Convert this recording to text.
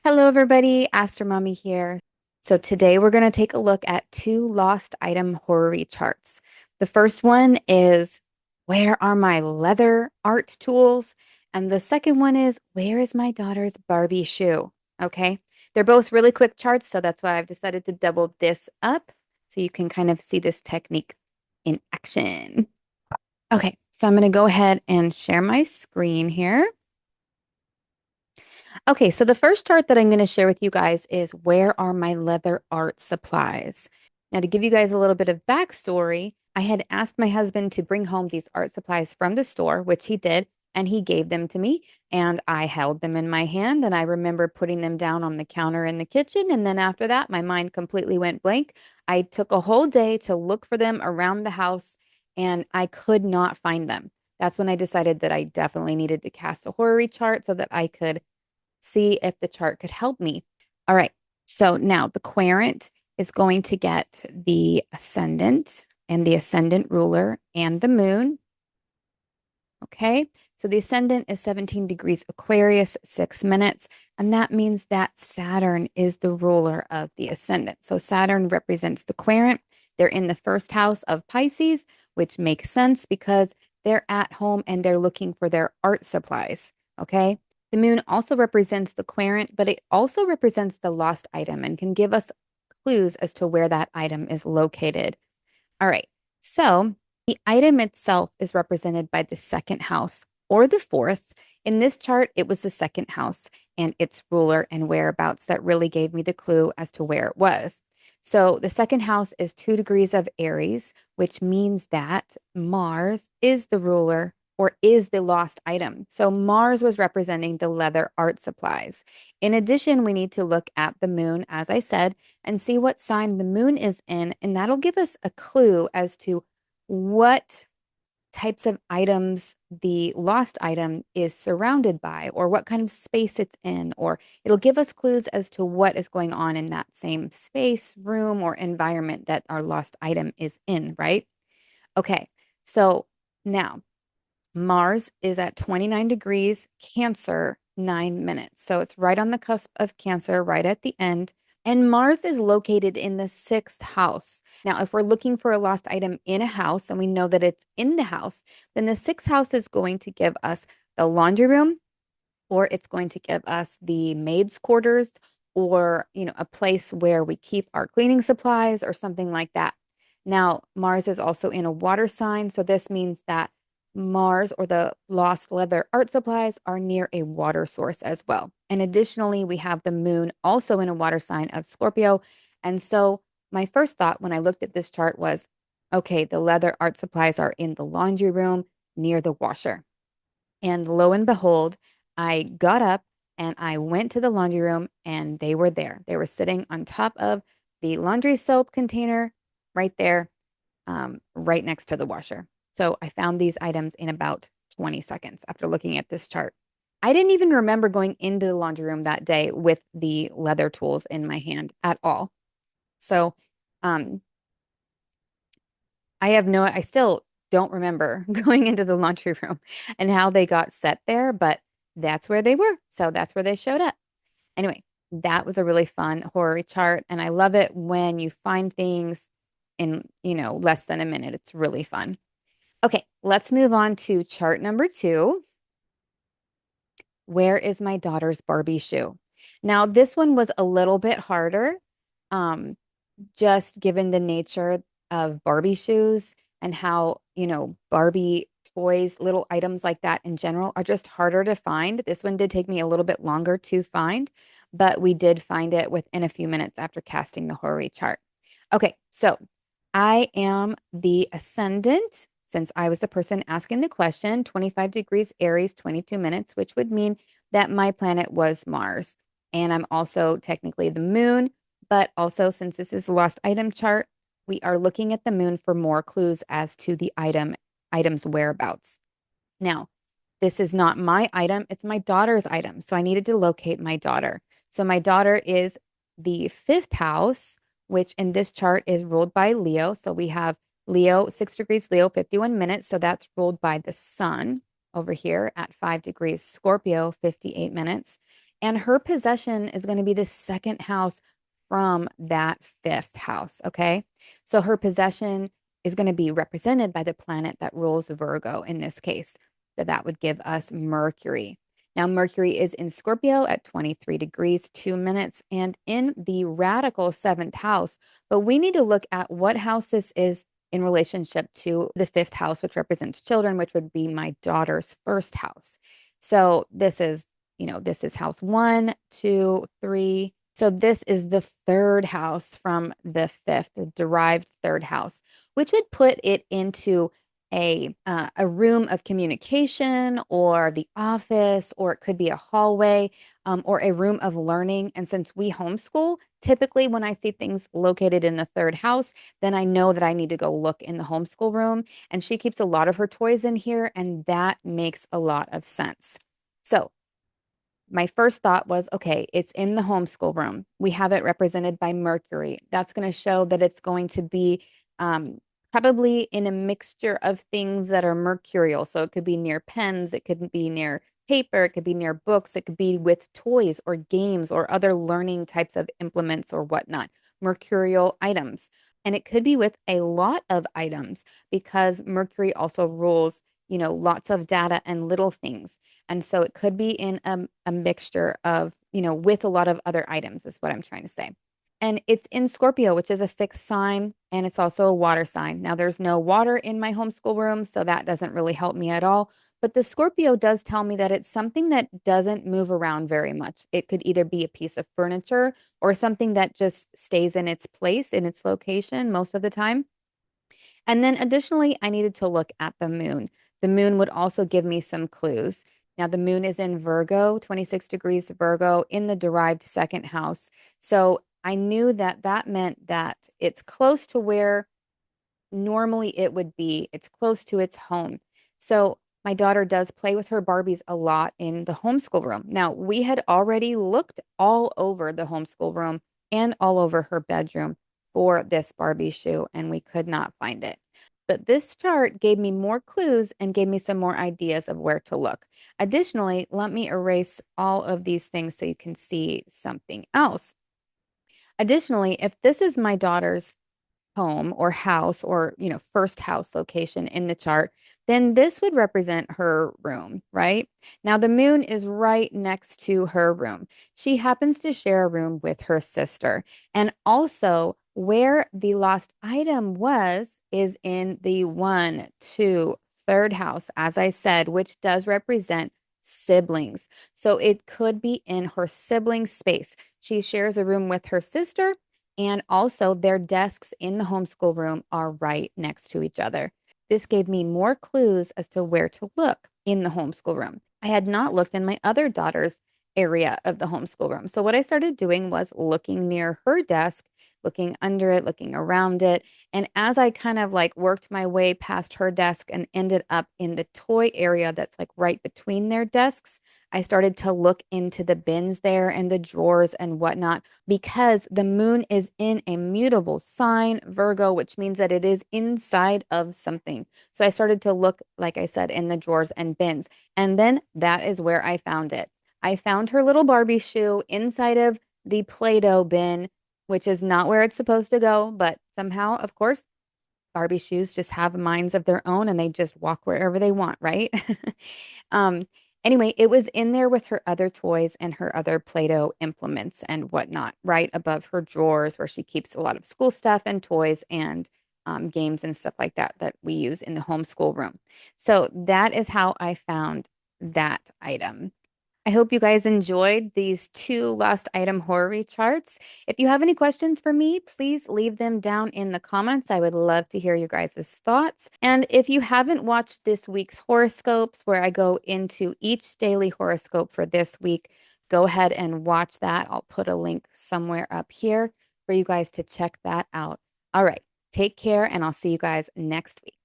Hello, everybody. AstroMommy here. So today we're going to take a look at two lost item horary charts. The first one is where are my leather art tools? And the second one is where is my daughter's Barbie shoe? Okay. They're both really quick charts, so that's why I've decided to double this up so you can kind of see this technique in action. Okay, so I'm going to go ahead and share my screen here. Okay, so the first chart that I'm going to share with you guys is where are my leather art supplies? Now, to give you guys a little bit of backstory, I had asked my husband to bring home these art supplies from the store, which he did, and he gave them to me. And I held them in my hand, and I remember putting them down on the counter in the kitchen. And then after that, my mind completely went blank. I took a whole day to look for them around the house, and I could not find them. That's when I decided that I definitely needed to cast a horary chart so that I could see if the chart could help me. All right. So now the querent is going to get the ascendant and the ascendant ruler and the moon. Okay. So the ascendant is 17 degrees Aquarius, 6 minutes. And that means that Saturn is the ruler of the ascendant. So Saturn represents the querent. They're in the first house of Pisces, which makes sense because they're at home and they're looking for their art supplies. Okay. The moon also represents the querent, but it also represents the lost item and can give us clues as to where that item is located. All right. So the item itself is represented by the second house or the fourth. In this chart, it was the second house and its ruler and whereabouts that really gave me the clue as to where it was. So the second house is 2 degrees of Aries, which means that Mars is the ruler or is the lost item. So Mars was representing the leather art supplies. In addition, we need to look at the moon, as I said, and see what sign the moon is in. And that'll give us a clue as to what types of items the lost item is surrounded by, or what kind of space it's in, or it'll give us clues as to what is going on in that same space, room, or environment that our lost item is in, right? Okay, so now Mars is at 29 degrees Cancer, 9 minutes. So it's right on the cusp of Cancer, right at the end. And Mars is located in the sixth house. Now, if we're looking for a lost item in a house and we know that it's in the house, then the sixth house is going to give us the laundry room, or it's going to give us the maid's quarters, or, a place where we keep our cleaning supplies or something like that. Now, Mars is also in a water sign, so this means that Mars or the lost leather art supplies are near a water source as well. And additionally, we have the moon also in a water sign of Scorpio. And so my first thought when I looked at this chart was, okay, the leather art supplies are in the laundry room near the washer. And lo and behold, I got up and I went to the laundry room and they were there. They were sitting on top of the laundry soap container right there, right next to the washer. So I found these items in about 20 seconds after looking at this chart. I didn't even remember going into the laundry room that day with the leather tools in my hand at all. So um, I still don't remember going into the laundry room and how they got set there, but that's where they were. So that's where they showed up. Anyway, that was a really fun horror chart. And I love it when you find things in, less than a minute. It's really fun. Okay, let's move on to chart number two. Where is my daughter's Barbie shoe? Now, this one was a little bit harder, um, just given the nature of Barbie shoes and how, Barbie toys, little items like that in general are just harder to find. This one did take me a little bit longer to find, but we did find it within a few minutes after casting the Horary chart. Okay, so I am the ascendant since I was the person asking the question, 25 degrees Aries, 22 minutes, which would mean that my planet was Mars. And I'm also technically the moon, but also since this is a lost item chart, we are looking at the moon for more clues as to the item's whereabouts. Now, this is not my item, it's my daughter's item. So I needed to locate my daughter. So my daughter is the fifth house, which in this chart is ruled by Leo. So we have Leo, 6 degrees Leo, 51 minutes. So that's ruled by the sun over here at 5 degrees Scorpio, 58 minutes. And her possession is going to be the second house from that fifth house. Okay. So her possession is going to be represented by the planet that rules Virgo in this case. So that would give us Mercury. Now, Mercury is in Scorpio at 23 degrees, 2 minutes, and in the radical seventh house. But we need to look at what house this is in relationship to the fifth house, which represents children, which would be my daughter's first house. So this is house one, two, three. So this is the third house from the fifth, the derived third house, which would put it into a room of communication or the office, or it could be a hallway, or a room of learning. And since we homeschool, typically when I see things located in the third house, then I know that I need to go look in the homeschool room. And she keeps a lot of her toys in here, and that makes a lot of sense. So my first thought was, okay, it's in the homeschool room. We have it represented by Mercury. That's going to show that it's going to be um, probably in a mixture of things that are mercurial. So it could be near pens, it could be near paper, it could be near books, it could be with toys or games or other learning types of implements or whatnot, mercurial items. And it could be with a lot of items because Mercury also rules, lots of data and little things. And so it could be in a mixture of, with a lot of other items, is what I'm trying to say. And it's in Scorpio, which is a fixed sign, and it's also a water sign. Now, there's no water in my homeschool room, so that doesn't really help me at all. But the Scorpio does tell me that it's something that doesn't move around very much. It could either be a piece of furniture or something that just stays in its place, in its location most of the time. And then additionally, I needed to look at the moon. The moon would also give me some clues. Now, the moon is in Virgo, 26 degrees Virgo, in the derived second house. So I knew that that meant that it's close to where normally it would be. It's close to its home. So my daughter does play with her Barbies a lot in the homeschool room. Now, we had already looked all over the homeschool room and all over her bedroom for this Barbie shoe, and we could not find it. But this chart gave me more clues and gave me some more ideas of where to look. Additionally, let me erase all of these things so you can see something else. Additionally, if this is my daughter's home or house or, first house location in the chart, then this would represent her room, right? Now, the moon is right next to her room. She happens to share a room with her sister. And also, where the lost item was is in the one, two, third house, as I said, which does represent siblings. So it could be in her sibling space. She shares a room with her sister, and also, their desks in the homeschool room are right next to each other. This gave me more clues as to where to look in the homeschool room. I had not looked in my other daughter's area of the homeschool room. So, what I started doing was looking near her desk, looking under it, looking around it. And as I kind of like worked my way past her desk and ended up in the toy area that's like right between their desks, I started to look into the bins there and the drawers and whatnot because the moon is in a mutable sign, Virgo, which means that it is inside of something. So I started to look, like I said, in the drawers and bins. And then that is where I found it. I found her little Barbie shoe inside of the Play-Doh bin, which is not where it's supposed to go, but somehow, of course, Barbie shoes just have minds of their own and they just walk wherever they want, right? um, anyway, it was in there with her other toys and her other Play-Doh implements and whatnot, right above her drawers where she keeps a lot of school stuff and toys and games and stuff like that that we use in the homeschool room. So that is how I found that item. I hope you guys enjoyed these two lost item horary charts. If you have any questions for me, please leave them down in the comments. I would love to hear your guys' thoughts. And if you haven't watched this week's horoscopes, where I go into each daily horoscope for this week, go ahead and watch that. I'll put a link somewhere up here for you guys to check that out. All right, take care, and I'll see you guys next week.